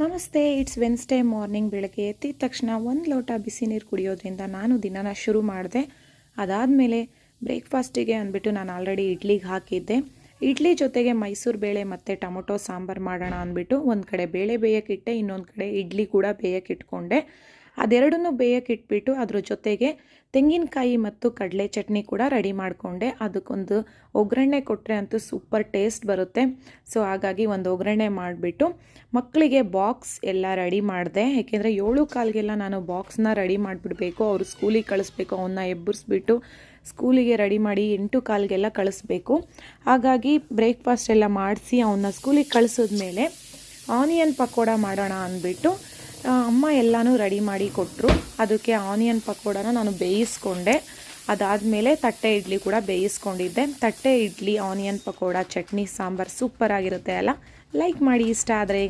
ನಮಸ್ತೆ. It's Wednesday morning. ಬೆಳಗ್ಗೆ ಎದ್ದಿದ ತಕ್ಷಣ ಒಂದು ಲೋಟ ಬಿಸಿ ನೀರು ಕುಡಿಯೋದ್ರಿಂದ ನಾನು ದಿನನ ಶುರು ಮಾಡಿದೆ. ಅದಾದಮೇಲೆ ಬ್ರೇಕ್ಫಾಸ್ಟಿಗೆ ಅಂದ್ಬಿಟ್ಟು ನಾನು ಆಲ್ರೆಡಿ ಇಡ್ಲಿಗೆ ಹಾಕಿದ್ದೆ. ಇಡ್ಲಿ ಜೊತೆಗೆ ಮೈಸೂರು ಬೇಳೆ ಮತ್ತು ಟೊಮೊಟೊ ಸಾಂಬಾರು ಮಾಡೋಣ ಅಂದ್ಬಿಟ್ಟು ಒಂದು ಕಡೆ ಬೇಳೆ ಬೇಯಕ್ಕಿಟ್ಟೆ, ಇನ್ನೊಂದು ಕಡೆ ಇಡ್ಲಿ ಕೂಡ ಬೇಯಕ್ಕಿಟ್ಕೊಂಡೆ. ಅದೆರಡನ್ನೂ ಬೇಯಕ್ಕಿಟ್ಬಿಟ್ಟು ಅದ್ರ ಜೊತೆಗೆ ತೆಂಗಿನಕಾಯಿ ಮತ್ತು ಕಡಲೆ ಚಟ್ನಿ ಕೂಡ ರೆಡಿ ಮಾಡಿಕೊಂಡೆ. ಅದಕ್ಕೊಂದು ಒಗ್ಗರಣೆ ಕೊಟ್ಟರೆ ಅಂತೂ ಸೂಪರ್ ಟೇಸ್ಟ್ ಬರುತ್ತೆ. ಸೊ ಹಾಗಾಗಿ ಒಂದು ಒಗ್ಗರಣೆ ಮಾಡಿಬಿಟ್ಟು ಮಕ್ಕಳಿಗೆ ಬಾಕ್ಸ್ ಎಲ್ಲ ರೆಡಿ ಮಾಡಿದೆ. ಏಕೆಂದರೆ 7:15ಗೆಲ್ಲ ನಾನು ಬಾಕ್ಸ್ನ ರೆಡಿ ಮಾಡಿಬಿಡಬೇಕು. ಅವರು ಸ್ಕೂಲಿಗೆ ಕಳಿಸ್ಬೇಕು. ಅವನ್ನ ಎಬ್ಬರಿಸ್ಬಿಟ್ಟು ಸ್ಕೂಲಿಗೆ ರೆಡಿ ಮಾಡಿ 8:15ಗೆಲ್ಲ ಕಳಿಸ್ಬೇಕು. ಹಾಗಾಗಿ ಬ್ರೇಕ್ಫಾಸ್ಟ್ ಎಲ್ಲ ಮಾಡಿಸಿ ಅವನ್ನ ಸ್ಕೂಲಿಗೆ ಕಳಿಸಿದ್ಮೇಲೆ ಆನಿಯನ್ ಪಕೋಡ ಮಾಡೋಣ ಅಂದ್ಬಿಟ್ಟು ಅಮ್ಮ ಎಲ್ಲನೂ ರೆಡಿ ಮಾಡಿ ಕೊಟ್ಟರು. ಅದಕ್ಕೆ ಆನಿಯನ್ ಪಕೋಡನ ನಾನು ಬೇಯಿಸ್ಕೊಂಡೆ. ಅದಾದಮೇಲೆ ತಟ್ಟೆ ಇಡ್ಲಿ ಕೂಡ ಬೇಯಿಸ್ಕೊಂಡಿದ್ದೆ. ತಟ್ಟೆ ಇಡ್ಲಿ, ಆನಿಯನ್ ಪಕೋಡ, ಚಟ್ನಿ, ಸಾಂಬಾರು ಸೂಪರಾಗಿರುತ್ತೆ ಅಲ್ಲ. ಲೈಕ್ ಮಾಡಿ ಇಷ್ಟ ಆದರೆ.